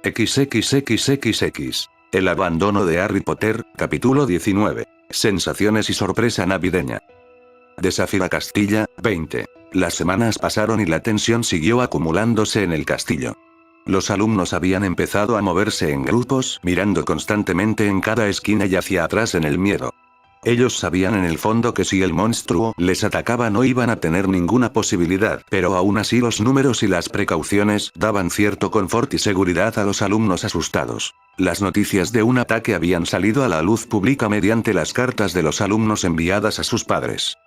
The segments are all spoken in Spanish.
XXXXX. El abandono de Harry Potter, capítulo 19. Sensaciones y sorpresa navideña. De Safira Castilla, 20. Las semanas pasaron y la tensión siguió acumulándose en el castillo. Los alumnos habían empezado a moverse en grupos, mirando constantemente en cada esquina y hacia atrás en el miedo. Ellos sabían en el fondo que si el monstruo les atacaba no iban a tener ninguna posibilidad, pero aún así los números y las precauciones daban cierto confort y seguridad a los alumnos asustados. Las noticias de un ataque habían salido a la luz pública mediante las cartas de los alumnos enviadas a sus padres.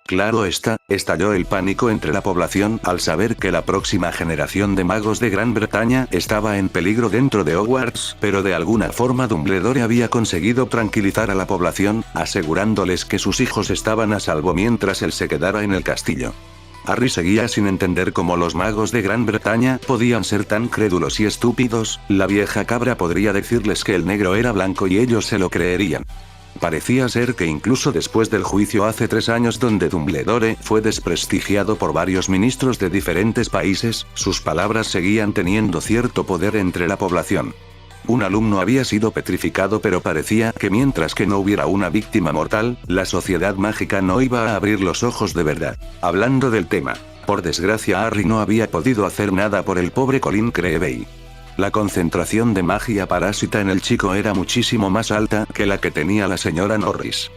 Claro está, estalló el pánico entre la población al saber que la próxima generación de magos de Gran Bretaña estaba en peligro dentro de Hogwarts, pero de alguna forma Dumbledore había conseguido tranquilizar a la población, asegurándoles que sus hijos estaban a salvo mientras él se quedara en el castillo. Harry seguía sin entender cómo los magos de Gran Bretaña podían ser tan crédulos y estúpidos. La vieja cabra podría decirles que el negro era blanco y ellos se lo creerían. Parecía ser que incluso después del juicio hace 3 años donde Dumbledore fue desprestigiado por varios ministros de diferentes países, sus palabras seguían teniendo cierto poder entre la población. Un alumno había sido petrificado, pero parecía que mientras que no hubiera una víctima mortal, la sociedad mágica no iba a abrir los ojos de verdad. Hablando del tema, por desgracia Harry no había podido hacer nada por el pobre Colin Creevey. La concentración de magia parásita en el chico era muchísimo más alta que la que tenía la señora Norris.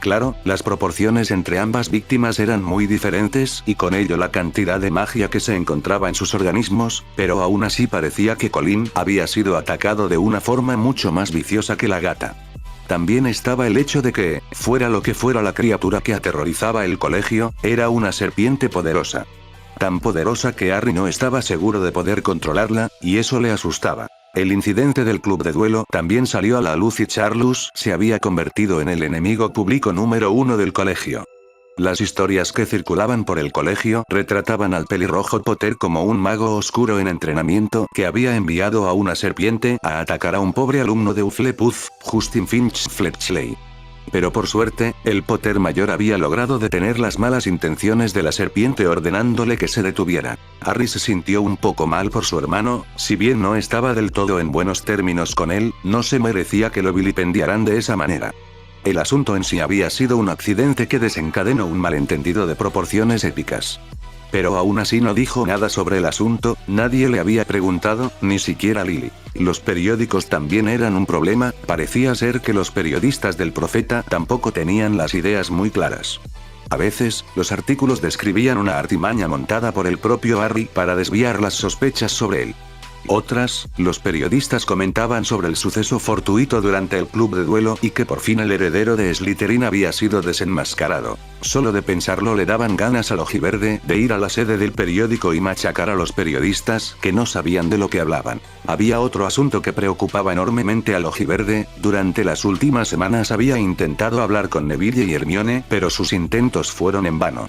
Claro, las proporciones entre ambas víctimas eran muy diferentes y con ello la cantidad de magia que se encontraba en sus organismos, pero aún así parecía que Colin había sido atacado de una forma mucho más viciosa que la gata. También estaba el hecho de que, fuera lo que fuera la criatura que aterrorizaba el colegio, era una serpiente poderosa. Tan poderosa que Harry no estaba seguro de poder controlarla, y eso le asustaba. El incidente del club de duelo también salió a la luz y Charlus se había convertido en el enemigo público número 1 del colegio. Las historias que circulaban por el colegio retrataban al pelirrojo Potter como un mago oscuro en entrenamiento que había enviado a una serpiente a atacar a un pobre alumno de Hufflepuff, Justin Finch Fletchley. Pero por suerte, el Potter mayor había logrado detener las malas intenciones de la serpiente ordenándole que se detuviera. Harry se sintió un poco mal por su hermano, si bien no estaba del todo en buenos términos con él, no se merecía que lo vilipendiaran de esa manera. El asunto en sí había sido un accidente que desencadenó un malentendido de proporciones épicas. Pero aún así no dijo nada sobre el asunto, nadie le había preguntado, ni siquiera Lily. Los periódicos también eran un problema, parecía ser que los periodistas del Profeta tampoco tenían las ideas muy claras. A veces, los artículos describían una artimaña montada por el propio Harry para desviar las sospechas sobre él. Otras, los periodistas comentaban sobre el suceso fortuito durante el club de duelo y que por fin el heredero de Slytherin había sido desenmascarado. Solo de pensarlo le daban ganas al ojiverde de ir a la sede del periódico y machacar a los periodistas que no sabían de lo que hablaban. Había otro asunto que preocupaba enormemente al ojiverde. Durante las últimas semanas había intentado hablar con Neville y Hermione, pero sus intentos fueron en vano.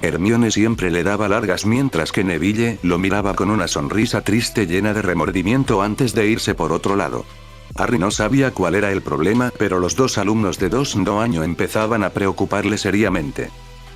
Hermione siempre le daba largas mientras que Neville lo miraba con una sonrisa triste llena de remordimiento antes de irse por otro lado. Harry no sabía cuál era el problema, pero los dos alumnos de 2º año empezaban a preocuparle seriamente.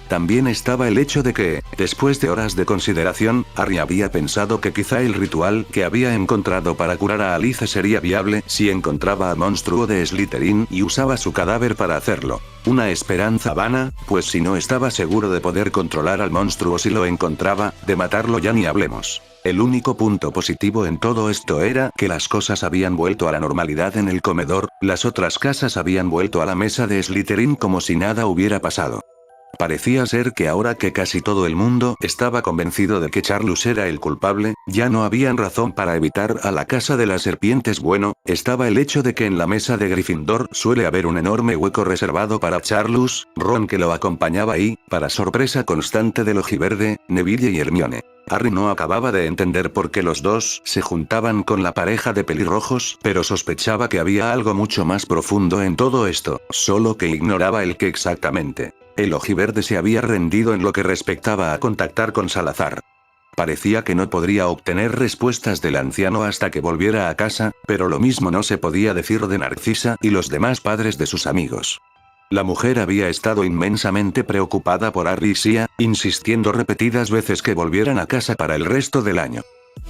También estaba el hecho de que, después de horas de consideración, Harry había pensado que quizá el ritual que había encontrado para curar a Alice sería viable si encontraba al monstruo de Slytherin y usaba su cadáver para hacerlo. Una esperanza vana, pues si no estaba seguro de poder controlar al monstruo si lo encontraba, de matarlo ya ni hablemos. El único punto positivo en todo esto era que las cosas habían vuelto a la normalidad en el comedor, las otras casas habían vuelto a la mesa de Slytherin como si nada hubiera pasado. Parecía ser que ahora que casi todo el mundo estaba convencido de que Charlus era el culpable, ya no habían razón para evitar a la casa de las serpientes. Bueno, estaba el hecho de que en la mesa de Gryffindor suele haber un enorme hueco reservado para Charlus, Ron que lo acompañaba y, para sorpresa constante del ojiverde, Neville y Hermione. Harry no acababa de entender por qué los dos se juntaban con la pareja de pelirrojos, pero sospechaba que había algo mucho más profundo en todo esto, solo que ignoraba el qué exactamente. El ojiverde se había rendido en lo que respectaba a contactar con Salazar. Parecía que no podría obtener respuestas del anciano hasta que volviera a casa, pero lo mismo no se podía decir de Narcisa y los demás padres de sus amigos. La mujer había estado inmensamente preocupada por Harry y Sia, insistiendo repetidas veces que volvieran a casa para el resto del año.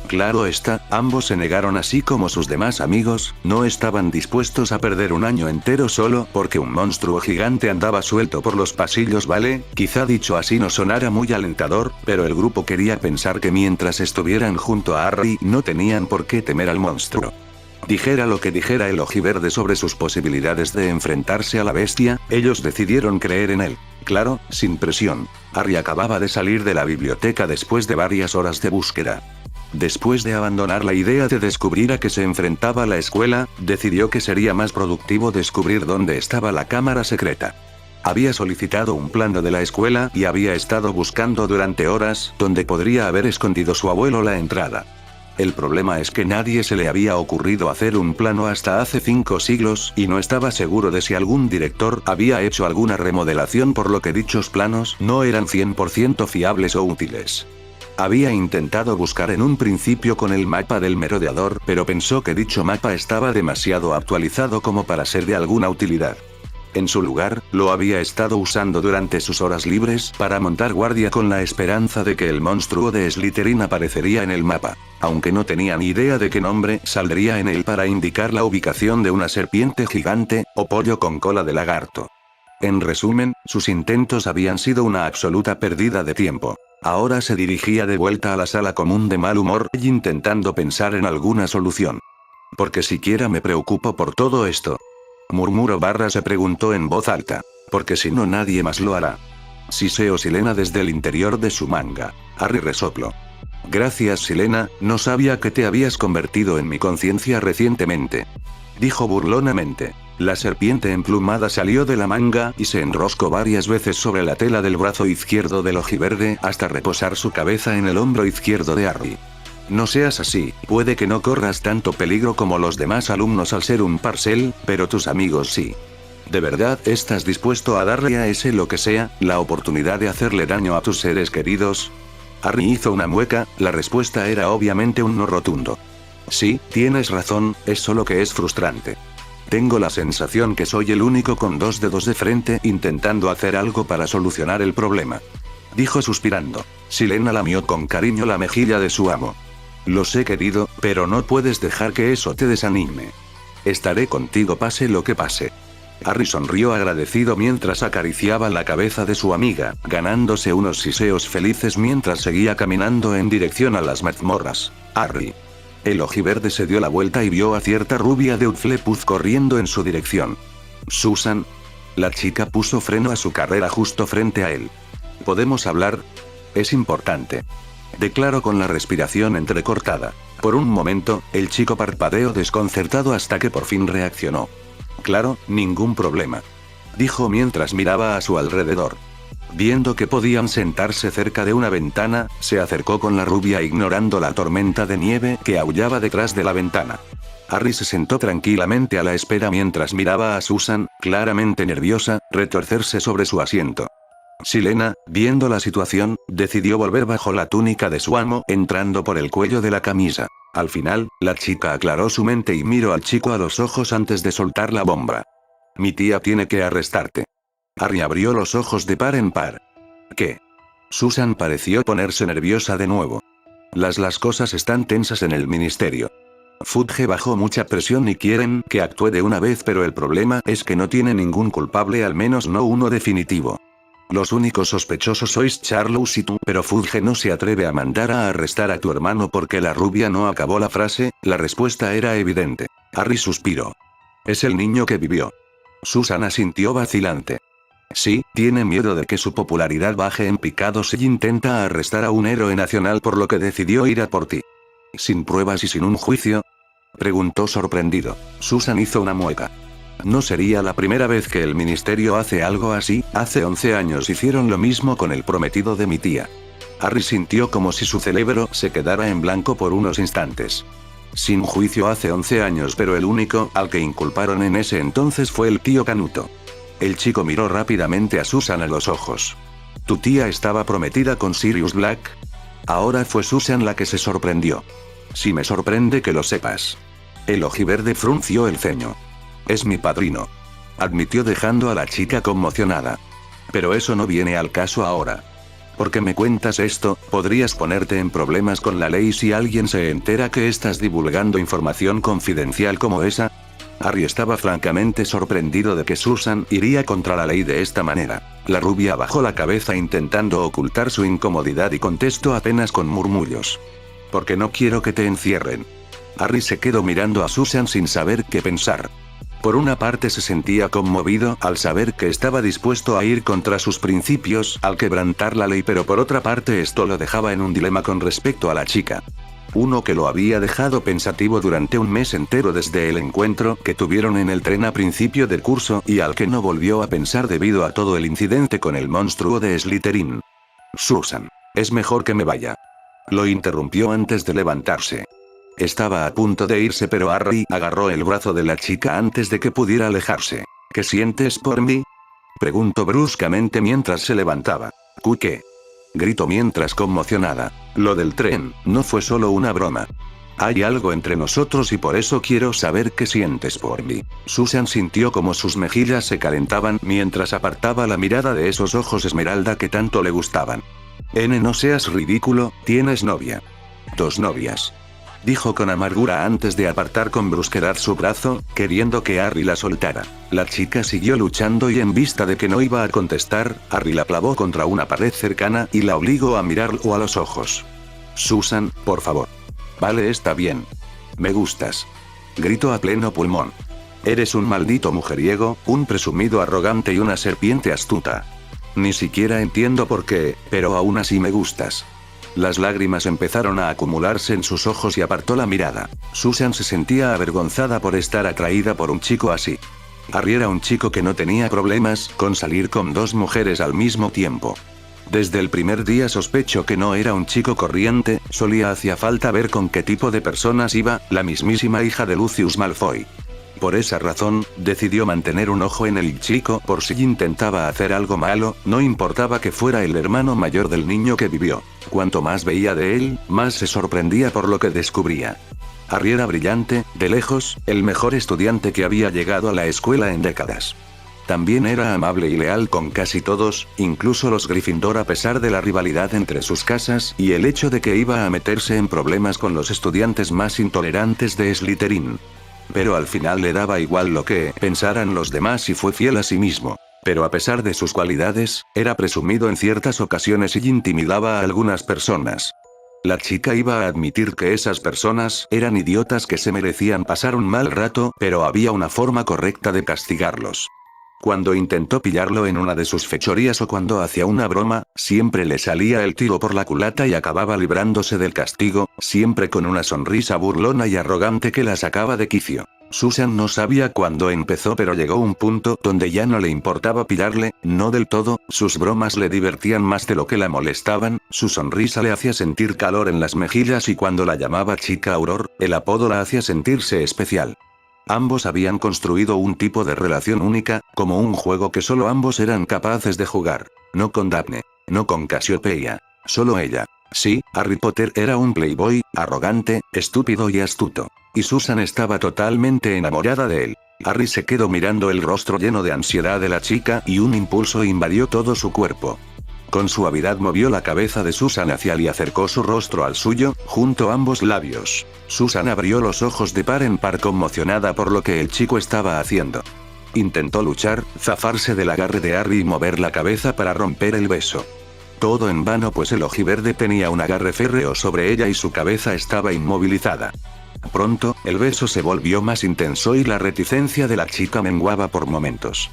Claro está, ambos se negaron así como sus demás amigos, no estaban dispuestos a perder un año entero solo porque un monstruo gigante andaba suelto por los pasillos, ¿vale? Quizá dicho así no sonara muy alentador, pero el grupo quería pensar que mientras estuvieran junto a Harry no tenían por qué temer al monstruo. Dijera lo que dijera el ojiverde sobre sus posibilidades de enfrentarse a la bestia, ellos decidieron creer en él. Claro, sin presión. Harry acababa de salir de la biblioteca después de varias horas de búsqueda. Después de abandonar la idea de descubrir a qué se enfrentaba la escuela, decidió que sería más productivo descubrir dónde estaba la cámara secreta. Había solicitado un plano de la escuela y había estado buscando durante horas dónde podría haber escondido su abuelo la entrada. El problema es que nadie se le había ocurrido hacer un plano hasta hace 5 siglos y no estaba seguro de si algún director había hecho alguna remodelación, por lo que dichos planos no eran 100% fiables o útiles. Había intentado buscar en un principio con el mapa del merodeador, pero pensó que dicho mapa estaba demasiado actualizado como para ser de alguna utilidad. En su lugar, lo había estado usando durante sus horas libres para montar guardia con la esperanza de que el monstruo de Slytherin aparecería en el mapa, aunque no tenía ni idea de qué nombre saldría en él para indicar la ubicación de una serpiente gigante, o pollo con cola de lagarto. En resumen, sus intentos habían sido una absoluta pérdida de tiempo. Ahora se dirigía de vuelta a la sala común de mal humor, intentando pensar en alguna solución. ¿Por qué siquiera me preocupo por todo esto? Murmuró Barra, se preguntó en voz alta. Porque si no nadie más lo hará. Siseó Silena desde el interior de su manga. Harry resopló. Gracias Silena, no sabía que te habías convertido en mi conciencia recientemente. Dijo burlonamente. La serpiente emplumada salió de la manga y se enroscó varias veces sobre la tela del brazo izquierdo del ojiverde hasta reposar su cabeza en el hombro izquierdo de Harry. No seas así, puede que no corras tanto peligro como los demás alumnos al ser un parcel, pero tus amigos sí. ¿De verdad estás dispuesto a darle a ese lo que sea, la oportunidad de hacerle daño a tus seres queridos? Harry hizo una mueca, la respuesta era obviamente un no rotundo. Sí, tienes razón, es solo que es frustrante. Tengo la sensación que soy el único con 2 dedos de frente intentando hacer algo para solucionar el problema. Dijo suspirando. Silena lamió con cariño la mejilla de su amo. Lo sé querido, pero no puedes dejar que eso te desanime. Estaré contigo pase lo que pase. Harry sonrió agradecido mientras acariciaba la cabeza de su amiga, ganándose unos siseos felices mientras seguía caminando en dirección a las mazmorras. Harry. El ojiverde se dio la vuelta y vio a cierta rubia de Hufflepuff corriendo en su dirección. Susan. La chica puso freno a su carrera justo frente a él. ¿Podemos hablar? Es importante. Declaró con la respiración entrecortada. Por un momento, el chico parpadeó desconcertado hasta que por fin reaccionó. Claro, ningún problema. Dijo mientras miraba a su alrededor. Viendo que podían sentarse cerca de una ventana, se acercó con la rubia ignorando la tormenta de nieve que aullaba detrás de la ventana. Harry se sentó tranquilamente a la espera mientras miraba a Susan, claramente nerviosa, retorcerse sobre su asiento. Silena, viendo la situación, decidió volver bajo la túnica de su amo, entrando por el cuello de la camisa. Al final, la chica aclaró su mente y miró al chico a los ojos antes de soltar la bomba. Mi tía tiene que arrestarte. Harry abrió los ojos de par en par. ¿Qué? Susan pareció ponerse nerviosa de nuevo. Las cosas están tensas en el ministerio. Fudge bajó mucha presión y quieren que actúe de una vez, pero el problema es que no tiene ningún culpable, al menos no uno definitivo. Los únicos sospechosos sois Charlotte y tú, pero Fudge no se atreve a mandar a arrestar a tu hermano porque la rubia no acabó la frase, la respuesta era evidente. Harry suspiró. Es el niño que vivió. Susan asintió vacilante. Sí, tiene miedo de que su popularidad baje en picado si intenta arrestar a un héroe nacional, por lo que decidió ir a por ti. ¿Sin pruebas y sin un juicio? Preguntó sorprendido. Susan hizo una mueca. No sería la primera vez que el ministerio hace algo así, hace 11 años hicieron lo mismo con el prometido de mi tía. Harry sintió como si su cerebro se quedara en blanco por unos instantes. Sin juicio hace 11 años, pero el único al que inculparon en ese entonces fue el tío Canuto. El chico miró rápidamente a Susan a los ojos. ¿Tu tía estaba prometida con Sirius Black? Ahora fue Susan la que se sorprendió. Sí, me sorprende que lo sepas. El ojiverde frunció el ceño. Es mi padrino. Admitió dejando a la chica conmocionada. Pero eso no viene al caso ahora. ¿Por qué me cuentas esto? Podrías ponerte en problemas con la ley si alguien se entera que estás divulgando información confidencial como esa. Harry estaba francamente sorprendido de que Susan iría contra la ley de esta manera. La rubia bajó la cabeza intentando ocultar su incomodidad y contestó apenas con murmullos. Porque no quiero que te encierren. Harry se quedó mirando a Susan sin saber qué pensar. Por una parte se sentía conmovido al saber que estaba dispuesto a ir contra sus principios al quebrantar la ley, pero por otra parte esto lo dejaba en un dilema con respecto a la chica. Uno que lo había dejado pensativo durante un mes entero desde el encuentro que tuvieron en el tren a principio del curso y al que no volvió a pensar debido a todo el incidente con el monstruo de Slytherin. Susan. Es mejor que me vaya. Lo interrumpió antes de levantarse. Estaba a punto de irse pero Harry agarró el brazo de la chica antes de que pudiera alejarse. ¿Qué sientes por mí? Preguntó bruscamente mientras se levantaba. ¿Qué? Gritó mientras conmocionada. Lo del tren no fue solo una broma. Hay algo entre nosotros y por eso quiero saber qué sientes por mí. Susan sintió como sus mejillas se calentaban mientras apartaba la mirada de esos ojos esmeralda que tanto le gustaban. No seas ridículo, tienes novia. 2 novias. Dijo con amargura antes de apartar con brusquedad su brazo, queriendo que Harry la soltara. La chica siguió luchando y en vista de que no iba a contestar, Harry la clavó contra una pared cercana y la obligó a mirarlo a los ojos. Susan, por favor. Vale, está bien. Me gustas. Gritó a pleno pulmón. Eres un maldito mujeriego, un presumido arrogante y una serpiente astuta. Ni siquiera entiendo por qué, pero aún así me gustas. Las lágrimas empezaron a acumularse en sus ojos y apartó la mirada. Susan se sentía avergonzada por estar atraída por un chico así. Harry era un chico que no tenía problemas con salir con 2 mujeres al mismo tiempo. Desde el primer día sospechó que no era un chico corriente, solía hacía falta ver con qué tipo de personas iba, la mismísima hija de Lucius Malfoy. Por esa razón, decidió mantener un ojo en el chico por si intentaba hacer algo malo, no importaba que fuera el hermano mayor del niño que vivió. Cuanto más veía de él, más se sorprendía por lo que descubría. Harry era brillante, de lejos, el mejor estudiante que había llegado a la escuela en décadas. También era amable y leal con casi todos, incluso los Gryffindor a pesar de la rivalidad entre sus casas y el hecho de que iba a meterse en problemas con los estudiantes más intolerantes de Slytherin. Pero al final le daba igual lo que pensaran los demás y fue fiel a sí mismo. Pero a pesar de sus cualidades, era presumido en ciertas ocasiones y intimidaba a algunas personas. La chica iba a admitir que esas personas eran idiotas que se merecían pasar un mal rato, pero había una forma correcta de castigarlos. Cuando intentó pillarlo en una de sus fechorías o cuando hacía una broma, siempre le salía el tiro por la culata y acababa librándose del castigo, siempre con una sonrisa burlona y arrogante que la sacaba de quicio. Susan no sabía cuándo empezó, pero llegó un punto donde ya no le importaba pillarle, no del todo, sus bromas le divertían más de lo que la molestaban, su sonrisa le hacía sentir calor en las mejillas y cuando la llamaba Chica Auror, el apodo la hacía sentirse especial. Ambos habían construido un tipo de relación única, como un juego que solo ambos eran capaces de jugar. No con Daphne, no con Cassiopeia, solo ella. Sí, Harry Potter era un playboy, arrogante, estúpido y astuto. Y Susan estaba totalmente enamorada de él. Harry se quedó mirando el rostro lleno de ansiedad de la chica y un impulso invadió todo su cuerpo. Con suavidad movió la cabeza de Susan hacia él y acercó su rostro al suyo, junto a ambos labios. Susan abrió los ojos de par en par conmocionada por lo que el chico estaba haciendo. Intentó luchar, zafarse del agarre de Harry y mover la cabeza para romper el beso. Todo en vano pues el ojiverde tenía un agarre férreo sobre ella y su cabeza estaba inmovilizada. Pronto, el beso se volvió más intenso y la reticencia de la chica menguaba por momentos.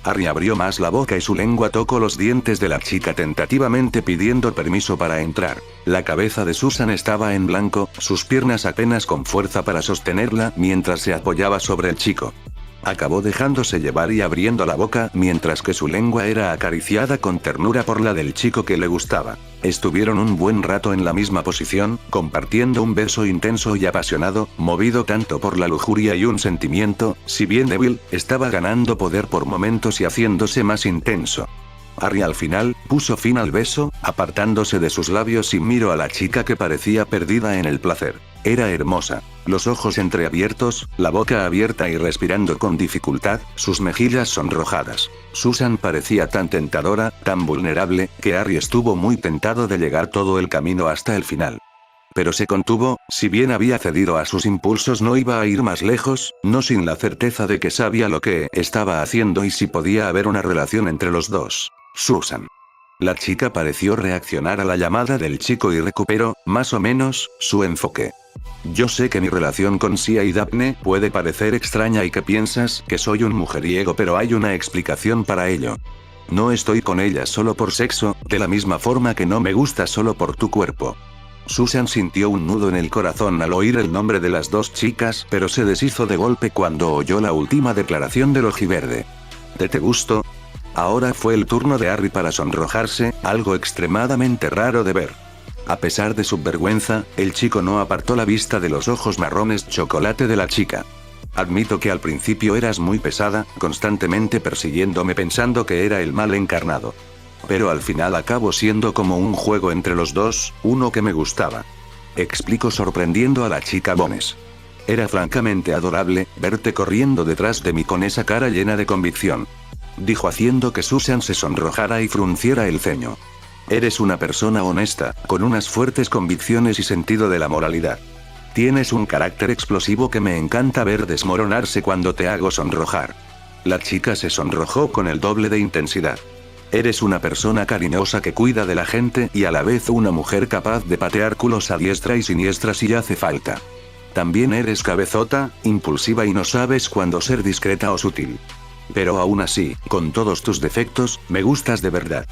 Harry abrió más la boca y su lengua tocó los dientes de la chica tentativamente pidiendo permiso para entrar. La cabeza de Susan estaba en blanco, sus piernas apenas con fuerza para sostenerla mientras se apoyaba sobre el chico. Acabó dejándose llevar y abriendo la boca mientras que su lengua era acariciada con ternura por la del chico que le gustaba. Estuvieron un buen rato en la misma posición, compartiendo un beso intenso y apasionado, movido tanto por la lujuria y un sentimiento, si bien débil, estaba ganando poder por momentos y haciéndose más intenso. Harry al final, Puso fin al beso, apartándose de sus labios y miró a la chica que parecía perdida en el placer. Era hermosa. Los ojos entreabiertos, la boca abierta y respirando con dificultad, sus mejillas sonrojadas. Susan parecía tan tentadora, tan vulnerable, que Harry estuvo muy tentado de llegar todo el camino hasta el final. Pero se contuvo, si bien había cedido a sus impulsos no iba a ir más lejos, no sin la certeza de que sabía lo que estaba haciendo y si podía haber una relación entre los dos. Susan. La chica pareció reaccionar a la llamada del chico y recuperó, más o menos, su enfoque. Yo sé que mi relación con Sia y Daphne puede parecer extraña y que piensas que soy un mujeriego, pero hay una explicación para ello. No estoy con ellas solo por sexo, de la misma forma que no me gusta solo por tu cuerpo. Susan sintió un nudo en el corazón al oír el nombre de las dos chicas, pero se deshizo de golpe cuando oyó la última declaración del ojiverde. ¿Te gusto? Ahora fue el turno de Harry para sonrojarse, algo extremadamente raro de ver. A pesar de su vergüenza, el chico no apartó la vista de los ojos marrones chocolate de la chica. Admito que al principio eras muy pesada, constantemente persiguiéndome pensando que era el mal encarnado. Pero al final acabó siendo como un juego entre los dos, uno que me gustaba. Explicó sorprendiendo a la chica Bones. Era francamente adorable, verte corriendo detrás de mí con esa cara llena de convicción. Dijo haciendo que Susan se sonrojara y frunciera el ceño. Eres una persona honesta, con unas fuertes convicciones y sentido de la moralidad. Tienes un carácter explosivo que me encanta ver desmoronarse cuando te hago sonrojar. La chica se sonrojó con el doble de intensidad. Eres una persona cariñosa que cuida de la gente y a la vez una mujer capaz de patear culos a diestra y siniestra si hace falta. También eres cabezota, impulsiva y no sabes cuándo ser discreta o sutil. Pero aún así, con todos tus defectos, me gustas de verdad.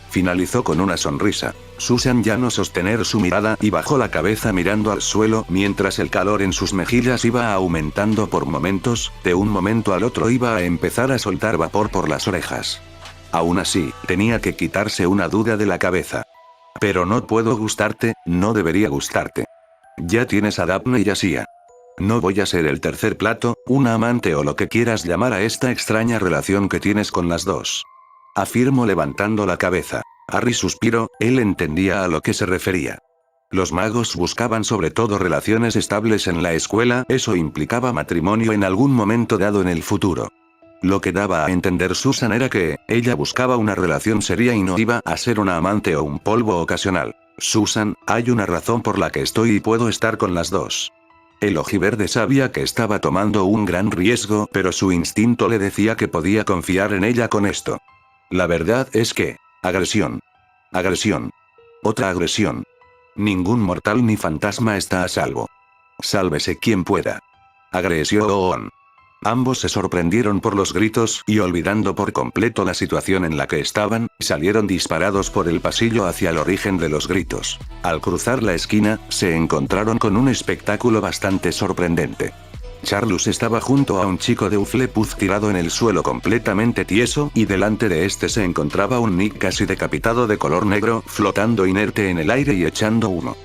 Finalizó con una sonrisa. Susan ya no sostener su mirada y bajó la cabeza mirando al suelo mientras el calor en sus mejillas iba aumentando por momentos, de un momento al otro iba a empezar a soltar vapor por las orejas. Aún así, tenía que quitarse una duda de la cabeza. Pero no puedo gustarte, no debería gustarte. Ya tienes a Daphne y a Sia. No voy a ser el tercer plato, una amante o lo que quieras llamar a esta extraña relación que tienes con las dos. Afirmó levantando la cabeza. Harry suspiró, él entendía a lo que se refería. Los magos buscaban sobre todo relaciones estables en la escuela, eso implicaba matrimonio en algún momento dado en el futuro. Lo que daba a entender Susan era que, ella buscaba una relación seria y no iba a ser una amante o un polvo ocasional. Susan, hay una razón por la que estoy y puedo estar con las dos. El ojiverde sabía que estaba tomando un gran riesgo, pero su instinto le decía que podía confiar en ella con esto. La verdad es que... agresión. Agresión. Otra agresión. Ningún mortal ni fantasma está a salvo. Sálvese quien pueda. Agresión. Ambos se sorprendieron por los gritos y olvidando por completo la situación en la que estaban, salieron disparados por el pasillo hacia el origen de los gritos. Al cruzar la esquina, se encontraron con un espectáculo bastante sorprendente. Charlus estaba junto a un chico de Hufflepuff tirado en el suelo completamente tieso y delante de este se encontraba un Nick casi decapitado de color negro, flotando inerte en el aire y echando humo.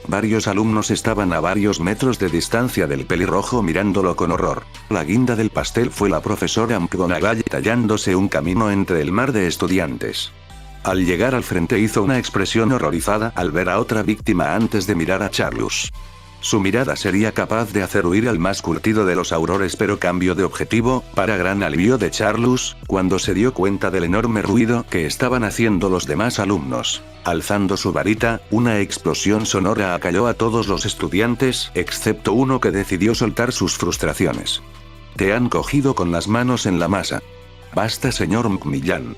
Varios alumnos estaban a varios metros de distancia del pelirrojo mirándolo con horror. La guinda del pastel fue la profesora McGonagall tallándose un camino entre el mar de estudiantes. Al llegar al frente hizo una expresión horrorizada al ver a otra víctima antes de mirar a Charlus. Su mirada sería capaz de hacer huir al más curtido de los aurores, pero cambió de objetivo, para gran alivio de Charlus, cuando se dio cuenta del enorme ruido que estaban haciendo los demás alumnos. Alzando su varita, una explosión sonora acalló a todos los estudiantes, excepto uno que decidió soltar sus frustraciones. Te han cogido con las manos en la masa. Basta, señor Macmillan.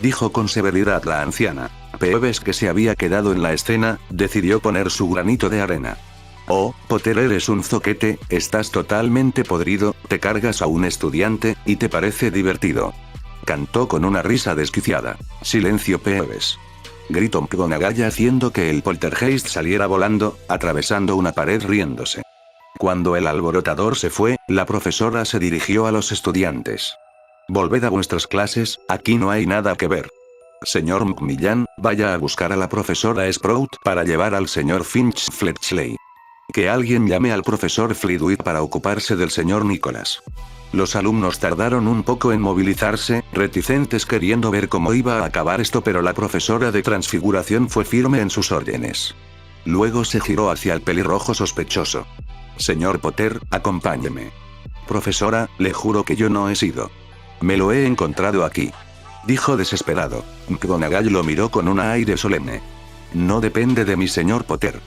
Dijo con severidad la anciana. Peeves, que se había quedado en la escena, decidió poner su granito de arena. Oh, Potter, eres un zoquete, estás totalmente podrido, te cargas a un estudiante, y te parece divertido. Cantó con una risa desquiciada. Silencio, Peeves. Gritó McGonagall haciendo que el poltergeist saliera volando, atravesando una pared riéndose. Cuando el alborotador se fue, la profesora se dirigió a los estudiantes. Volved a vuestras clases, aquí no hay nada que ver. Señor Macmillan, vaya a buscar a la profesora Sprout para llevar al señor Finch Fletchley. Que alguien llame al profesor Flitwick para ocuparse del señor Nicholas. Los alumnos tardaron un poco en movilizarse, reticentes queriendo ver cómo iba a acabar esto, pero la profesora de transfiguración fue firme en sus órdenes. Luego se giró hacia el pelirrojo sospechoso. Señor Potter, acompáñeme. Profesora, le juro que yo no he sido. Me lo he encontrado aquí. Dijo desesperado. McGonagall lo miró con un aire solemne. No depende de mí, señor Potter.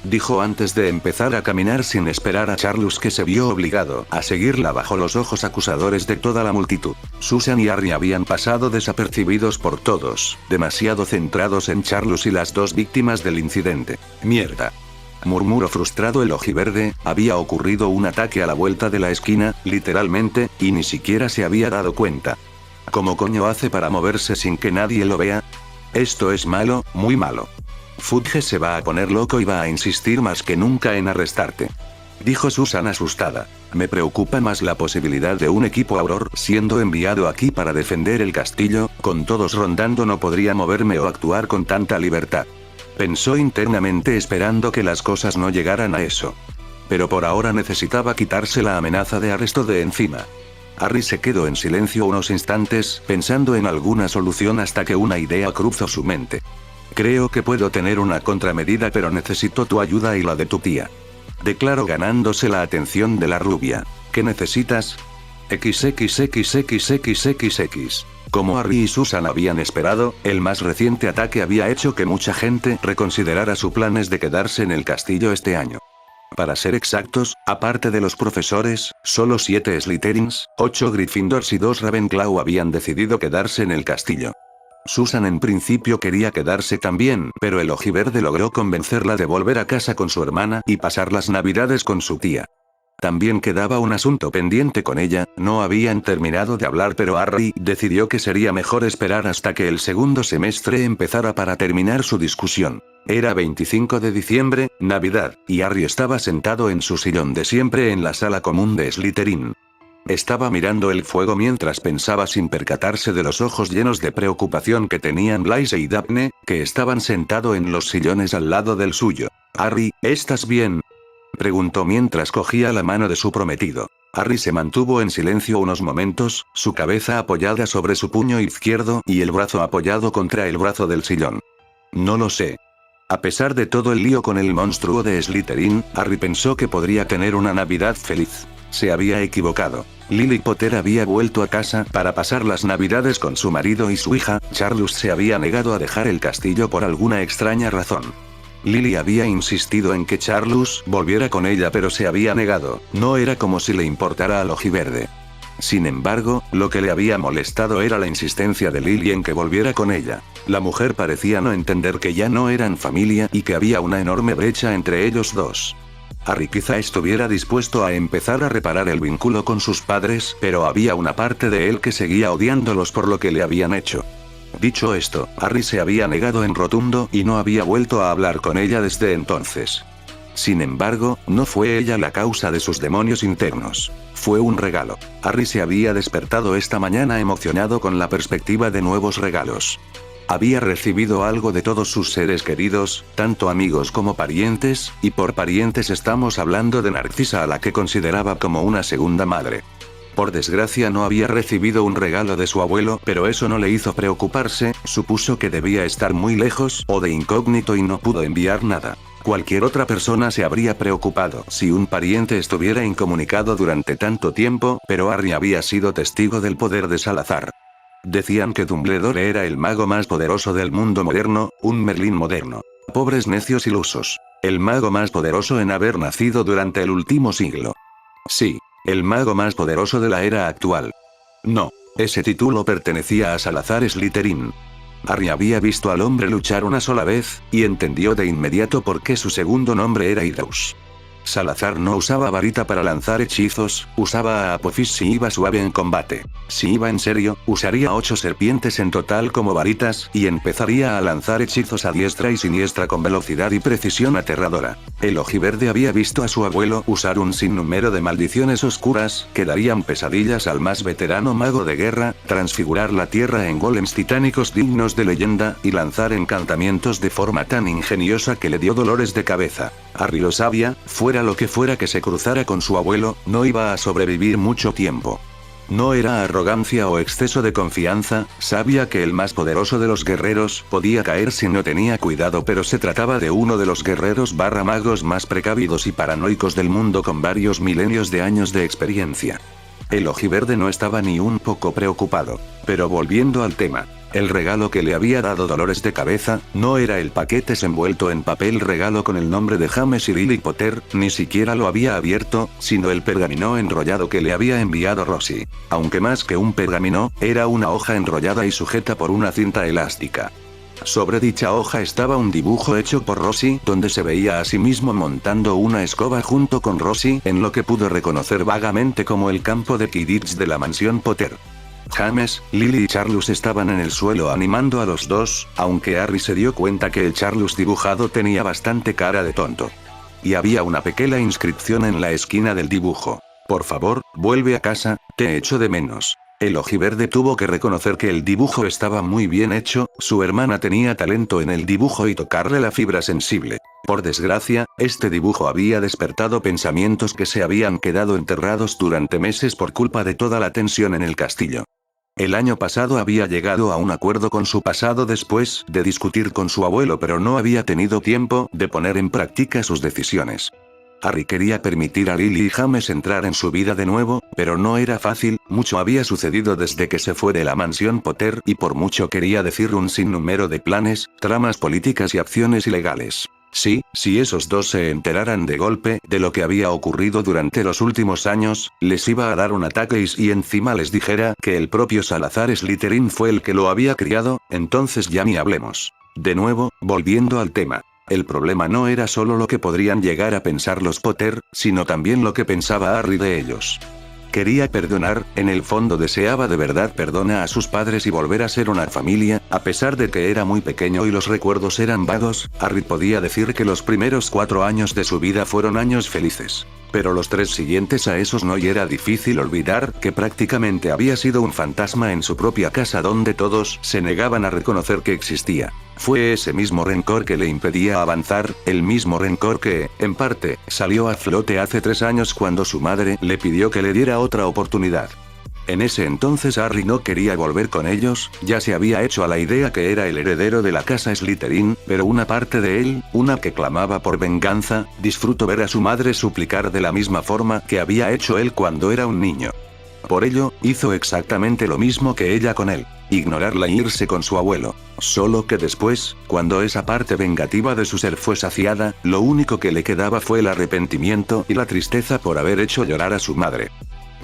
Dijo antes de empezar a caminar sin esperar a Charles, que se vio obligado a seguirla bajo los ojos acusadores de toda la multitud. Susan y Harry habían pasado desapercibidos por todos, demasiado centrados en Charles y las dos víctimas del incidente. Mierda. Murmuró frustrado el ojiverde, había ocurrido un ataque a la vuelta de la esquina, literalmente, y ni siquiera se había dado cuenta. ¿Cómo coño hace para moverse sin que nadie lo vea? Esto es malo, muy malo. Fudge se va a poner loco y va a insistir más que nunca en arrestarte. Dijo Susan asustada. Me preocupa más la posibilidad de un equipo Auror siendo enviado aquí para defender el castillo, con todos rondando no podría moverme o actuar con tanta libertad. Pensó internamente esperando que las cosas no llegaran a eso. Pero por ahora necesitaba quitarse la amenaza de arresto de encima. Harry se quedó en silencio unos instantes, pensando en alguna solución hasta que una idea cruzó su mente. Creo que puedo tener una contramedida, pero necesito tu ayuda y la de tu tía. Declaró ganándose la atención de la rubia. ¿Qué necesitas? XXXXXXX. Como Harry y Susan habían esperado, el más reciente ataque había hecho que mucha gente reconsiderara sus planes de quedarse en el castillo este año. Para ser exactos, aparte de los profesores, solo 7 Slytherins, 8 Gryffindors y 2 Ravenclaw habían decidido quedarse en el castillo. Susan en principio quería quedarse también, pero el ojiverde logró convencerla de volver a casa con su hermana y pasar las navidades con su tía. También quedaba un asunto pendiente con ella, no habían terminado de hablar, pero Harry decidió que sería mejor esperar hasta que el segundo semestre empezara para terminar su discusión. Era 25 de diciembre, Navidad, y Harry estaba sentado en su sillón de siempre en la sala común de Slytherin. Estaba mirando el fuego mientras pensaba sin percatarse de los ojos llenos de preocupación que tenían Blaise y Daphne, que estaban sentados en los sillones al lado del suyo. Harry, ¿estás bien?, preguntó mientras cogía la mano de su prometido. Harry se mantuvo en silencio unos momentos, su cabeza apoyada sobre su puño izquierdo y el brazo apoyado contra el brazo del sillón. No lo sé. A pesar de todo el lío con el monstruo de Slytherin, Harry pensó que podría tener una Navidad feliz. Se había equivocado. Lily Potter había vuelto a casa para pasar las Navidades con su marido y su hija. Charles se había negado a dejar el castillo por alguna extraña razón. Lily había insistido en que Charles volviera con ella, pero se había negado. No era como si le importara al ojiverde. Sin embargo, lo que le había molestado era la insistencia de Lily en que volviera con ella. La mujer parecía no entender que ya no eran familia y que había una enorme brecha entre ellos dos. Harry quizá estuviera dispuesto a empezar a reparar el vínculo con sus padres, pero había una parte de él que seguía odiándolos por lo que le habían hecho. Dicho esto, Harry se había negado en rotundo y no había vuelto a hablar con ella desde entonces. Sin embargo, no fue ella la causa de sus demonios internos. Fue un regalo. Harry se había despertado esta mañana emocionado con la perspectiva de nuevos regalos. Había recibido algo de todos sus seres queridos, tanto amigos como parientes, y por parientes estamos hablando de Narcisa, a la que consideraba como una segunda madre. Por desgracia no había recibido un regalo de su abuelo, pero eso no le hizo preocuparse, supuso que debía estar muy lejos o de incógnito y no pudo enviar nada. Cualquier otra persona se habría preocupado si un pariente estuviera incomunicado durante tanto tiempo, pero Harry había sido testigo del poder de Salazar. Decían que Dumbledore era el mago más poderoso del mundo moderno, un Merlín moderno. Pobres necios ilusos. El mago más poderoso en haber nacido durante el último siglo. Sí, el mago más poderoso de la era actual. No, ese título pertenecía a Salazar Slytherin. Harry había visto al hombre luchar una sola vez, y entendió de inmediato por qué su segundo nombre era Idus. Salazar no usaba varita para lanzar hechizos, usaba a Apophis si iba suave en combate. Si iba en serio, usaría 8 serpientes en total como varitas, y empezaría a lanzar hechizos a diestra y siniestra con velocidad y precisión aterradora. El ojiverde había visto a su abuelo usar un sinnúmero de maldiciones oscuras, que darían pesadillas al más veterano mago de guerra, transfigurar la tierra en golems titánicos dignos de leyenda, y lanzar encantamientos de forma tan ingeniosa que le dio dolores de cabeza. Harry lo sabía, fuera lo que fuera que se cruzara con su abuelo, no iba a sobrevivir mucho tiempo. No era arrogancia o exceso de confianza, sabía que el más poderoso de los guerreros podía caer si no tenía cuidado, pero se trataba de uno de los guerreros / magos más precavidos y paranoicos del mundo con varios milenios de años de experiencia. El ojiverde no estaba ni un poco preocupado. Pero volviendo al tema. El regalo que le había dado dolores de cabeza, no era el paquete envuelto en papel regalo con el nombre de James y Lily Potter, ni siquiera lo había abierto, sino el pergamino enrollado que le había enviado Rosie. Aunque más que un pergamino, era una hoja enrollada y sujeta por una cinta elástica. Sobre dicha hoja estaba un dibujo hecho por Rosie, donde se veía a sí mismo montando una escoba junto con Rosie en lo que pudo reconocer vagamente como el campo de Quidditch de la mansión Potter. James, Lily y Charles estaban en el suelo animando a los dos, aunque Harry se dio cuenta que el Charles dibujado tenía bastante cara de tonto. Y había una pequeña inscripción en la esquina del dibujo. Por favor, vuelve a casa, te echo de menos. El ojiverde tuvo que reconocer que el dibujo estaba muy bien hecho, su hermana tenía talento en el dibujo y tocarle la fibra sensible. Por desgracia, este dibujo había despertado pensamientos que se habían quedado enterrados durante meses por culpa de toda la tensión en el castillo. El año pasado había llegado a un acuerdo con su pasado después de discutir con su abuelo, pero no había tenido tiempo de poner en práctica sus decisiones. Harry quería permitir a Lily y James entrar en su vida de nuevo, pero no era fácil, mucho había sucedido desde que se fue de la mansión Potter y por mucho quería decir un sinnúmero de planes, tramas políticas y acciones ilegales. Sí, si esos dos se enteraran de golpe de lo que había ocurrido durante los últimos años, les iba a dar un ataque y encima les dijera que el propio Salazar Slytherin fue el que lo había criado, entonces ya ni hablemos. De nuevo, volviendo al tema. El problema no era solo lo que podrían llegar a pensar los Potter, sino también lo que pensaba Harry de ellos. Quería perdonar, en el fondo deseaba de verdad perdonar a sus padres y volver a ser una familia, a pesar de que era muy pequeño y los recuerdos eran vagos, Harry podía decir que los primeros 4 años de su vida fueron años felices. Pero los 3 siguientes a esos no, y era difícil olvidar que prácticamente había sido un fantasma en su propia casa donde todos se negaban a reconocer que existía. Fue ese mismo rencor que le impedía avanzar, el mismo rencor que, en parte, salió a flote hace 3 años cuando su madre le pidió que le diera otra oportunidad. En ese entonces Harry no quería volver con ellos, ya se había hecho a la idea que era el heredero de la casa Slytherin, pero una parte de él, una que clamaba por venganza, disfrutó ver a su madre suplicar de la misma forma que había hecho él cuando era un niño. Por ello, hizo exactamente lo mismo que ella con él, ignorarla e irse con su abuelo. Solo que después, cuando esa parte vengativa de su ser fue saciada, lo único que le quedaba fue el arrepentimiento y la tristeza por haber hecho llorar a su madre.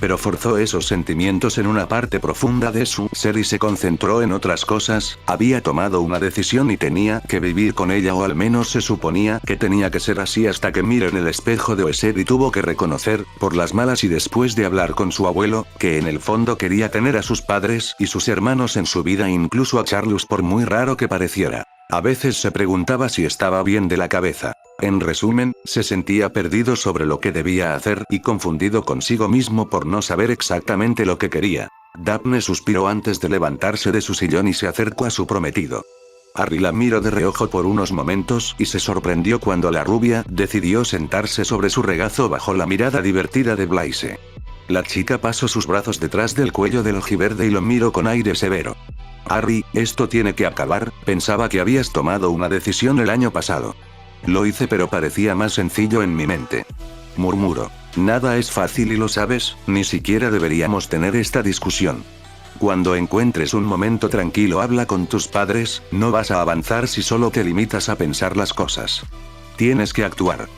Pero forzó esos sentimientos en una parte profunda de su ser y se concentró en otras cosas, había tomado una decisión y tenía que vivir con ella, o al menos se suponía que tenía que ser así, hasta que miró en el espejo de Oesed y tuvo que reconocer, por las malas y después de hablar con su abuelo, que en el fondo quería tener a sus padres y sus hermanos en su vida, incluso a Charles por muy raro que pareciera. A veces se preguntaba si estaba bien de la cabeza. En resumen, se sentía perdido sobre lo que debía hacer y confundido consigo mismo por no saber exactamente lo que quería. Daphne suspiró antes de levantarse de su sillón y se acercó a su prometido. Harry la miró de reojo por unos momentos y se sorprendió cuando la rubia decidió sentarse sobre su regazo bajo la mirada divertida de Blaise. La chica pasó sus brazos detrás del cuello del ojiverde y lo miró con aire severo. Harry, esto tiene que acabar, pensaba que habías tomado una decisión el año pasado. Lo hice, pero parecía más sencillo en mi mente. Murmuró. Nada es fácil y lo sabes, ni siquiera deberíamos tener esta discusión. Cuando encuentres un momento tranquilo habla con tus padres, no vas a avanzar si solo te limitas a pensar las cosas. Tienes que actuar.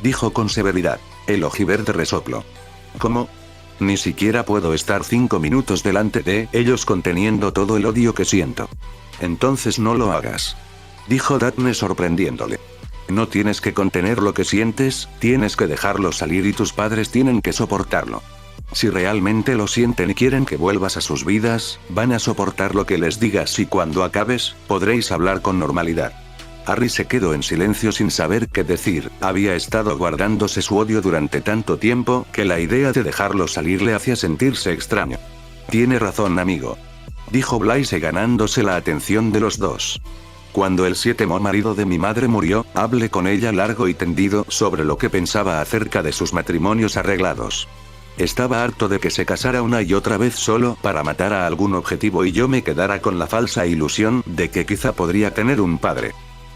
Dijo con severidad. El ojiverde resopló. ¿Cómo? Ni siquiera puedo estar 5 minutos delante de ellos conteniendo todo el odio que siento. Entonces no lo hagas. Dijo Daphne sorprendiéndole. No tienes que contener lo que sientes, tienes que dejarlo salir y tus padres tienen que soportarlo. Si realmente lo sienten y quieren que vuelvas a sus vidas, van a soportar lo que les digas y cuando acabes, podréis hablar con normalidad. Harry se quedó en silencio sin saber qué decir, había estado guardándose su odio durante tanto tiempo que la idea de dejarlo salir le hacía sentirse extraño. Tiene razón, amigo. Dijo Blaise ganándose la atención de los dos. Cuando el 7º marido de mi madre murió, hablé con ella largo y tendido sobre lo que pensaba acerca de sus matrimonios arreglados. Estaba harto de que se casara una y otra vez solo para matar a algún objetivo y yo me quedara con la falsa ilusión de que quizá podría tener un padre.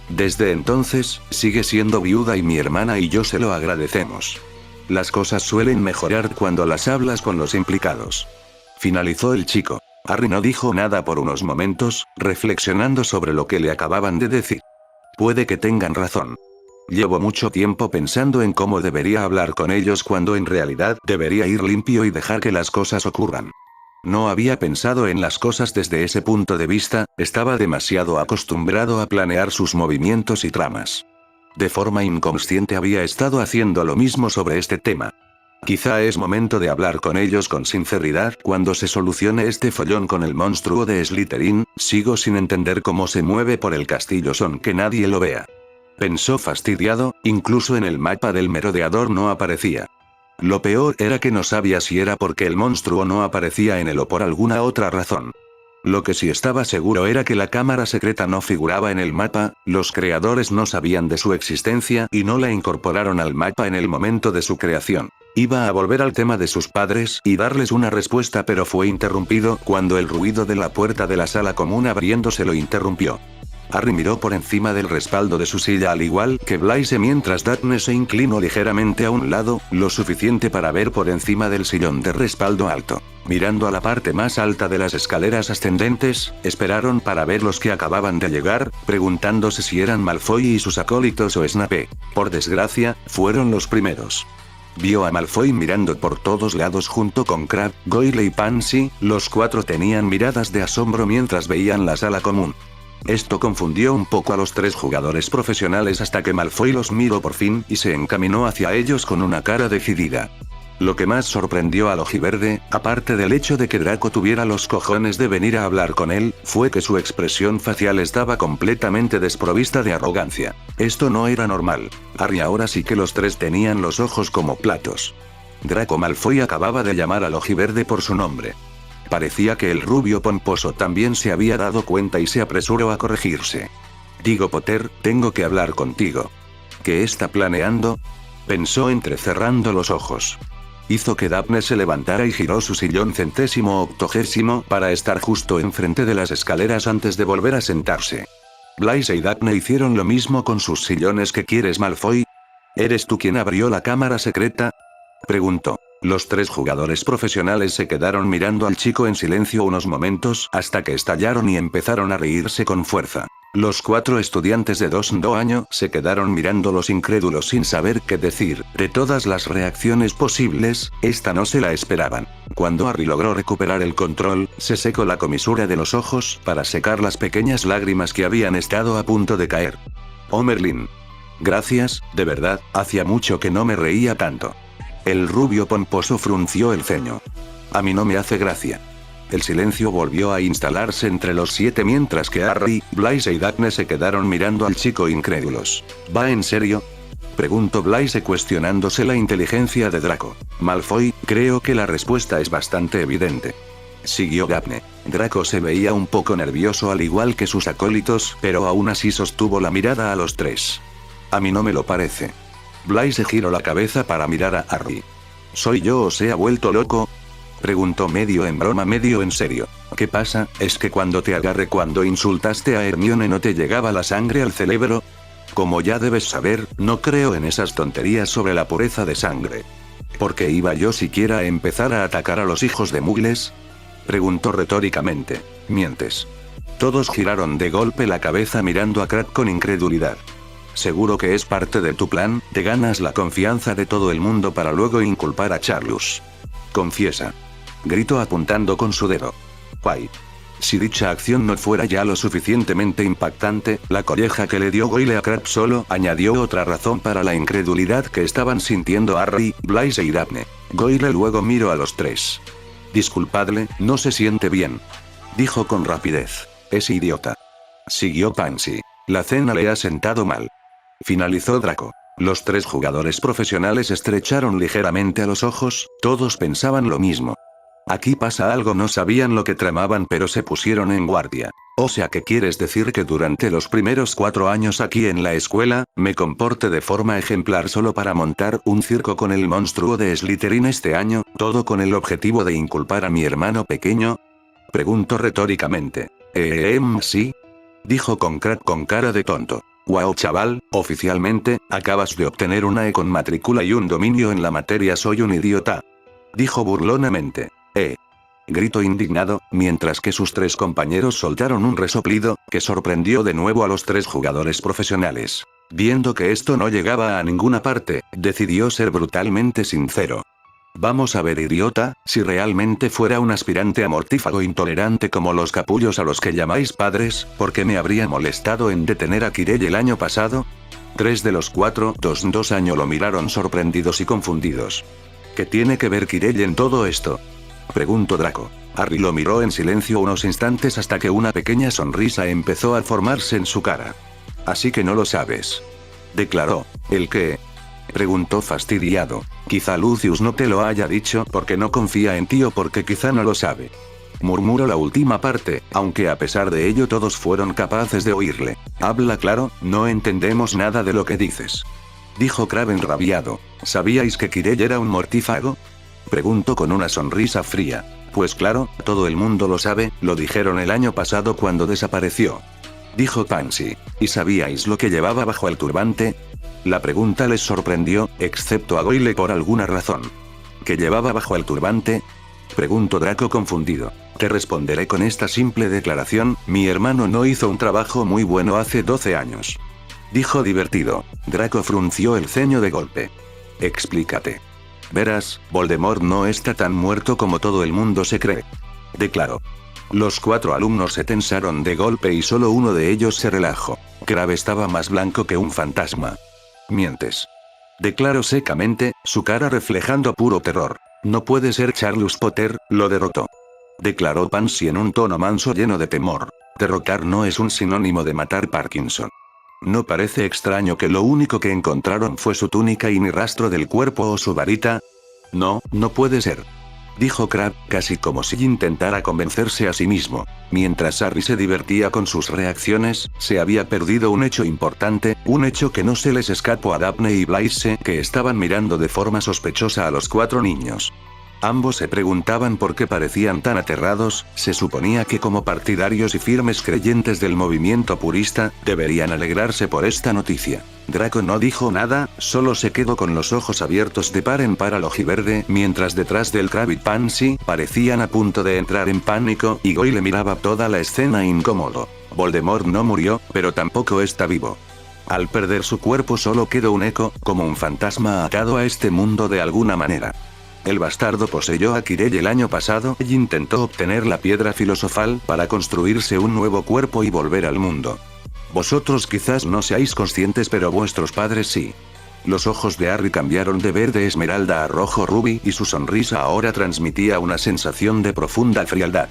Desde entonces, sigue siendo viuda y mi hermana y yo se lo agradecemos. Las cosas suelen mejorar cuando las hablas con los implicados. Finalizó el chico. Harry no dijo nada por unos momentos, reflexionando sobre lo que le acababan de decir. Puede que tengan razón. Llevo mucho tiempo pensando en cómo debería hablar con ellos cuando en realidad debería ir limpio y dejar que las cosas ocurran. No había pensado en las cosas desde ese punto de vista, estaba demasiado acostumbrado a planear sus movimientos y tramas. De forma inconsciente había estado haciendo lo mismo sobre este tema. Quizá es momento de hablar con ellos con sinceridad cuando se solucione este follón con el monstruo de Slytherin. Sigo sin entender cómo se mueve por el castillo sin que nadie lo vea. Pensó fastidiado, incluso en el mapa del merodeador no aparecía. Lo peor era que no sabía si era porque el monstruo no aparecía en él o por alguna otra razón. Lo que sí estaba seguro era que la cámara secreta no figuraba en el mapa, los creadores no sabían de su existencia y no la incorporaron al mapa en el momento de su creación. Iba a volver al tema de sus padres y darles una respuesta, pero fue interrumpido cuando el ruido de la puerta de la sala común abriéndose lo interrumpió. Harry miró por encima del respaldo de su silla al igual que Blaise mientras Daphne se inclinó ligeramente a un lado, lo suficiente para ver por encima del sillón de respaldo alto. Mirando a la parte más alta de las escaleras ascendentes, esperaron para ver los que acababan de llegar, preguntándose si eran Malfoy y sus acólitos o Snape. Por desgracia, fueron los primeros. Vio a Malfoy mirando por todos lados junto con Crabbe, Goyle y Pansy, los cuatro tenían miradas de asombro mientras veían la sala común. Esto confundió un poco a los tres jugadores profesionales hasta que Malfoy los miró por fin y se encaminó hacia ellos con una cara decidida. Lo que más sorprendió al ojiverde, aparte del hecho de que Draco tuviera los cojones de venir a hablar con él, fue que su expresión facial estaba completamente desprovista de arrogancia. Esto no era normal. Harry ahora sí que los tres tenían los ojos como platos. Draco Malfoy acababa de llamar al ojiverde por su nombre. Parecía que el rubio pomposo también se había dado cuenta y se apresuró a corregirse. Digo Potter, tengo que hablar contigo. ¿Qué está planeando? Pensó entrecerrando los ojos. Hizo que Daphne se levantara y giró su sillón 180º para estar justo enfrente de las escaleras antes de volver a sentarse. Blaise y Daphne hicieron lo mismo con sus sillones. ¿Qué quieres, Malfoy? ¿Eres tú quien abrió la cámara secreta?, preguntó. Los tres jugadores profesionales se quedaron mirando al chico en silencio unos momentos hasta que estallaron y empezaron a reírse con fuerza. Los cuatro estudiantes de 2º año se quedaron mirándolos incrédulos sin saber qué decir. De todas las reacciones posibles, esta no se la esperaban. Cuando Harry logró recuperar el control, se secó la comisura de los ojos para secar las pequeñas lágrimas que habían estado a punto de caer. Oh Merlin. Gracias, de verdad, hacía mucho que no me reía tanto. El rubio pomposo frunció el ceño. A mí no me hace gracia. El silencio volvió a instalarse entre los 7 mientras que Harry, Blaise y Daphne se quedaron mirando al chico incrédulos. ¿Va en serio?, preguntó Blaise cuestionándose la inteligencia de Draco. Malfoy, creo que la respuesta es bastante evidente. Siguió Daphne. Draco se veía un poco nervioso al igual que sus acólitos, pero aún así sostuvo la mirada a los tres. A mí no me lo parece. Blaise giró la cabeza para mirar a Harry. ¿Soy yo o se ha vuelto loco?, preguntó medio en broma medio en serio. ¿Qué pasa? ¿Es que cuando te agarré cuando insultaste a Hermione no te llegaba la sangre al cerebro? Como ya debes saber, no creo en esas tonterías sobre la pureza de sangre. ¿Por qué iba yo siquiera a empezar a atacar a los hijos de Muggles?, preguntó retóricamente. Mientes. Todos giraron de golpe la cabeza mirando a Crabbe con incredulidad. Seguro que es parte de tu plan, te ganas la confianza de todo el mundo para luego inculpar a Charlus. Confiesa. Gritó apuntando con su dedo. Guay. Si dicha acción no fuera ya lo suficientemente impactante, la colleja que le dio Goyle a Crabbe solo añadió otra razón para la incredulidad que estaban sintiendo Harry, Blaise y Daphne. Goyle luego miró a los tres. Disculpadle, no se siente bien, dijo con rapidez. Es idiota. Siguió Pansy. La cena le ha sentado mal. Finalizó Draco. Los tres jugadores profesionales estrecharon ligeramente a los ojos, todos pensaban lo mismo. Aquí pasa algo, no sabían lo que tramaban pero se pusieron en guardia. O sea que quieres decir que durante los primeros 4 años aquí en la escuela, me comporte de forma ejemplar solo para montar un circo con el monstruo de Slytherin este año, todo con el objetivo de inculpar a mi hermano pequeño? Pregunto retóricamente. Sí. Dijo Crabbe con cara de tonto. Wow chaval, oficialmente, acabas de obtener una E con matrícula y un dominio en la materia, soy un idiota. Dijo burlonamente. Gritó indignado, mientras que sus 3 compañeros soltaron un resoplido, que sorprendió de nuevo a los 3 jugadores profesionales. Viendo que esto no llegaba a ninguna parte, decidió ser brutalmente sincero. Vamos a ver idiota, si realmente fuera un aspirante a mortífago intolerante como los capullos a los que llamáis padres, ¿por qué me habría molestado en detener a Kirei el año pasado? 3 de los 4, 2 años lo miraron sorprendidos y confundidos. ¿Qué tiene que ver Kirei en todo esto? Preguntó Draco. Harry lo miró en silencio unos instantes hasta que una pequeña sonrisa empezó a formarse en su cara. Así que no lo sabes. Declaró. ¿El qué? Preguntó fastidiado. Quizá Lucius no te lo haya dicho porque no confía en ti o porque quizá no lo sabe. Murmuró la última parte, aunque a pesar de ello todos fueron capaces de oírle. Habla claro, no entendemos nada de lo que dices. Dijo Crabbe enrabiado. ¿Sabíais que Kirei era un mortífago? Preguntó con una sonrisa fría. Pues claro, todo el mundo lo sabe, lo dijeron el año pasado cuando desapareció. Dijo Pansy. ¿Y sabíais lo que llevaba bajo el turbante? La pregunta les sorprendió, excepto a Goyle por alguna razón. ¿Qué llevaba bajo el turbante? Preguntó Draco confundido. Te responderé con esta simple declaración, mi hermano no hizo un trabajo muy bueno hace 12 años. Dijo divertido. Draco frunció el ceño de golpe. Explícate. Verás, Voldemort no está tan muerto como todo el mundo se cree. Declaró. Los 4 alumnos se tensaron de golpe y solo uno de ellos se relajó. Crabbe estaba más blanco que un fantasma. Mientes. Declaró secamente, su cara reflejando puro terror. No puede ser, Charles Potter, lo derrotó. Declaró Pansy en un tono manso lleno de temor. Derrotar no es un sinónimo de matar Parkinson. ¿No parece extraño que lo único que encontraron fue su túnica y ni rastro del cuerpo o su varita? No, no puede ser. Dijo Crabbe, casi como si intentara convencerse a sí mismo. Mientras Harry se divertía con sus reacciones, se había perdido un hecho importante, un hecho que no se les escapó a Daphne y Blaise, que estaban mirando de forma sospechosa a los 4 niños. Ambos se preguntaban por qué parecían tan aterrados, se suponía que como partidarios y firmes creyentes del movimiento purista, deberían alegrarse por esta noticia. Draco no dijo nada, solo se quedó con los ojos abiertos de par en par al ojiverde, mientras detrás del Crabbe y Pansy, parecían a punto de entrar en pánico, y Goyle miraba toda la escena incómodo. Voldemort no murió, pero tampoco está vivo. Al perder su cuerpo solo quedó un eco, como un fantasma atado a este mundo de alguna manera. El bastardo poseyó a Kirei el año pasado y intentó obtener la piedra filosofal para construirse un nuevo cuerpo y volver al mundo. Vosotros quizás no seáis conscientes pero vuestros padres sí. Los ojos de Harry cambiaron de verde esmeralda a rojo rubí y su sonrisa ahora transmitía una sensación de profunda frialdad.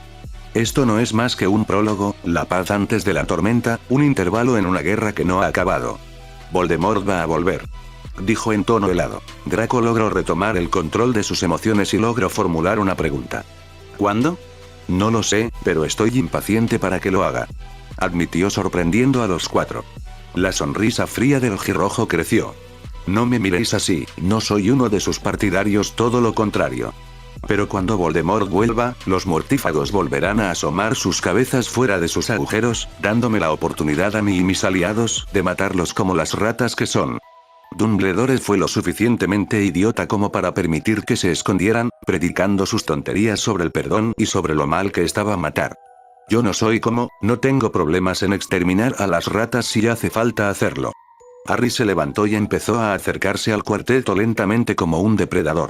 Esto no es más que un prólogo, la paz antes de la tormenta, un intervalo en una guerra que no ha acabado. Voldemort va a volver. Dijo en tono helado. Draco logró retomar el control de sus emociones y logró formular una pregunta. ¿Cuándo? No lo sé, pero estoy impaciente para que lo haga. Admitió sorprendiendo a los 4. La sonrisa fría del ojirrojo creció. No me miréis así, no soy uno de sus partidarios, todo lo contrario. Pero cuando Voldemort vuelva, los mortífagos volverán a asomar sus cabezas fuera de sus agujeros, dándome la oportunidad a mí y mis aliados, de matarlos como las ratas que son. Dumbledore fue lo suficientemente idiota como para permitir que se escondieran, predicando sus tonterías sobre el perdón y sobre lo mal que estaba matar. Yo no soy como, no tengo problemas en exterminar a las ratas si hace falta hacerlo. Harry se levantó y empezó a acercarse al cuarteto lentamente como un depredador.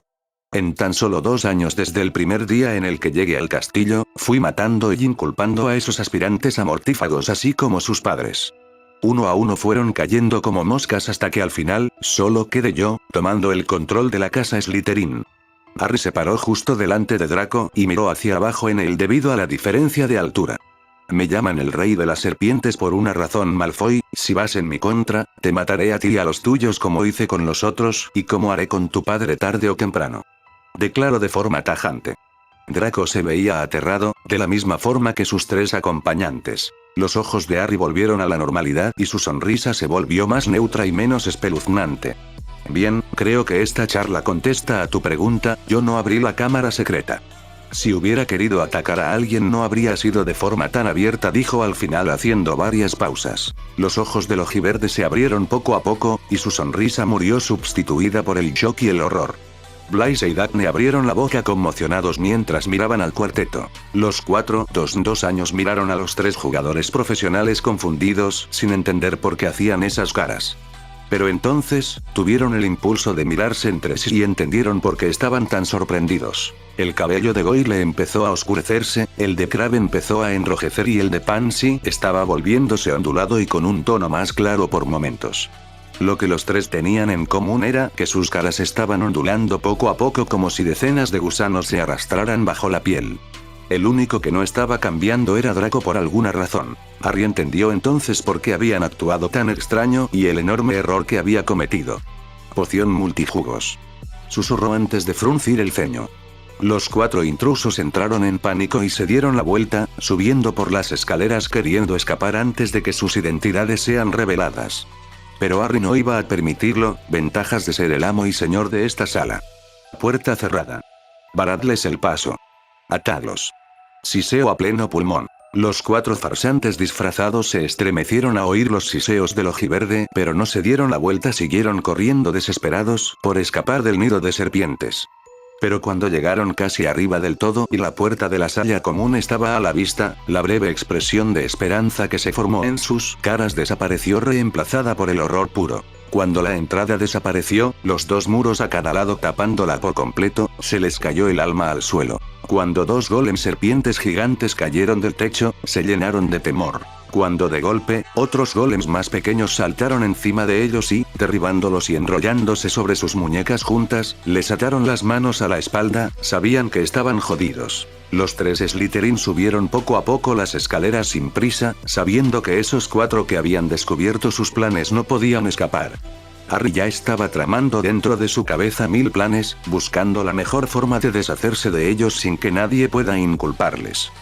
En tan solo 2 años desde el primer día en el que llegué al castillo, fui matando y inculpando a esos aspirantes a mortífagos así como sus padres. Uno a uno fueron cayendo como moscas hasta que al final, solo quedé yo, tomando el control de la casa Slytherin. Harry se paró justo delante de Draco y miró hacia abajo en él debido a la diferencia de altura. Me llaman el rey de las serpientes por una razón, Malfoy, si vas en mi contra, te mataré a ti y a los tuyos como hice con los otros y como haré con tu padre tarde o temprano. Declaró de forma tajante. Draco se veía aterrado, de la misma forma que sus tres acompañantes. Los ojos de Harry volvieron a la normalidad y su sonrisa se volvió más neutra y menos espeluznante. Bien, creo que esta charla contesta a tu pregunta, yo no abrí la cámara secreta. Si hubiera querido atacar a alguien no habría sido de forma tan abierta, dijo al final haciendo varias pausas. Los ojos del ojiverde se abrieron poco a poco, y su sonrisa murió sustituida por el shock y el horror. Blaise y Daphne abrieron la boca conmocionados mientras miraban al cuarteto. Los cuatro, dos años miraron a los tres jugadores profesionales confundidos, sin entender por qué hacían esas caras. Pero entonces, tuvieron el impulso de mirarse entre sí y entendieron por qué estaban tan sorprendidos. El cabello de Goyle empezó a oscurecerse, el de Crabbe empezó a enrojecer y el de Pansy estaba volviéndose ondulado y con un tono más claro por momentos. Lo que los tres tenían en común era que sus caras estaban ondulando poco a poco como si decenas de gusanos se arrastraran bajo la piel. El único que no estaba cambiando era Draco por alguna razón. Harry entendió entonces por qué habían actuado tan extraño y el enorme error que había cometido. Poción multijugos. Susurró antes de fruncir el ceño. Los cuatro intrusos entraron en pánico y se dieron la vuelta, subiendo por las escaleras queriendo escapar antes de que sus identidades sean reveladas. Pero Harry no iba a permitirlo, ventajas de ser el amo y señor de esta sala. Puerta cerrada. Baradles el paso. Atadlos. Siseo a pleno pulmón. Los cuatro farsantes disfrazados se estremecieron a oír los siseos del ojiverde, pero no se dieron la vuelta, siguieron corriendo desesperados, por escapar del nido de serpientes. Pero cuando llegaron casi arriba del todo y la puerta de la sala común estaba a la vista, la breve expresión de esperanza que se formó en sus caras desapareció reemplazada por el horror puro. Cuando la entrada desapareció, los dos muros a cada lado tapándola por completo, se les cayó el alma al suelo. Cuando dos golems serpientes gigantes cayeron del techo, se llenaron de temor. Cuando de golpe, otros golems más pequeños saltaron encima de ellos y, derribándolos y enrollándose sobre sus muñecas juntas, les ataron las manos a la espalda, sabían que estaban jodidos. Los tres Slytherin subieron poco a poco las escaleras sin prisa, sabiendo que esos cuatro que habían descubierto sus planes no podían escapar. Harry ya estaba tramando dentro de su cabeza 1000 planes, buscando la mejor forma de deshacerse de ellos sin que nadie pueda inculparles.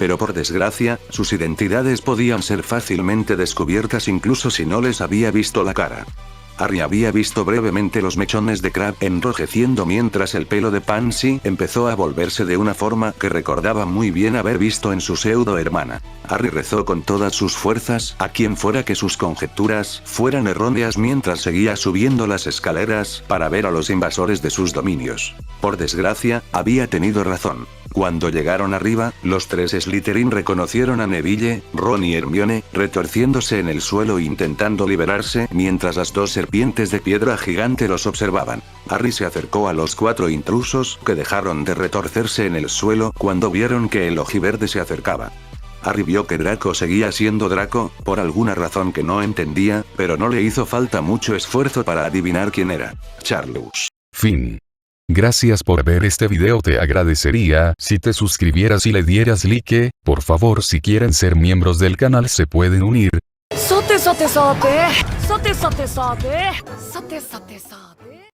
Pero por desgracia, sus identidades podían ser fácilmente descubiertas incluso si no les había visto la cara. Harry había visto brevemente los mechones de Crabbe enrojeciendo mientras el pelo de Pansy empezó a volverse de una forma que recordaba muy bien haber visto en su pseudo hermana. Harry rezó con todas sus fuerzas a quien fuera que sus conjeturas fueran erróneas mientras seguía subiendo las escaleras para ver a los invasores de sus dominios. Por desgracia, había tenido razón. Cuando llegaron arriba, los tres Slytherin reconocieron a Neville, Ron y Hermione, retorciéndose en el suelo e intentando liberarse mientras las dos serpientes de piedra gigante los observaban. Harry se acercó a los cuatro intrusos, que dejaron de retorcerse en el suelo cuando vieron que el ojiverde se acercaba. Harry vio que Draco seguía siendo Draco, por alguna razón que no entendía, pero no le hizo falta mucho esfuerzo para adivinar quién era. Charles. Fin. Gracias por ver este video, te agradecería si te suscribieras y le dieras like, por favor si quieren ser miembros del canal se pueden unir. Sote sote sote, sote sote sote, sote sote sote.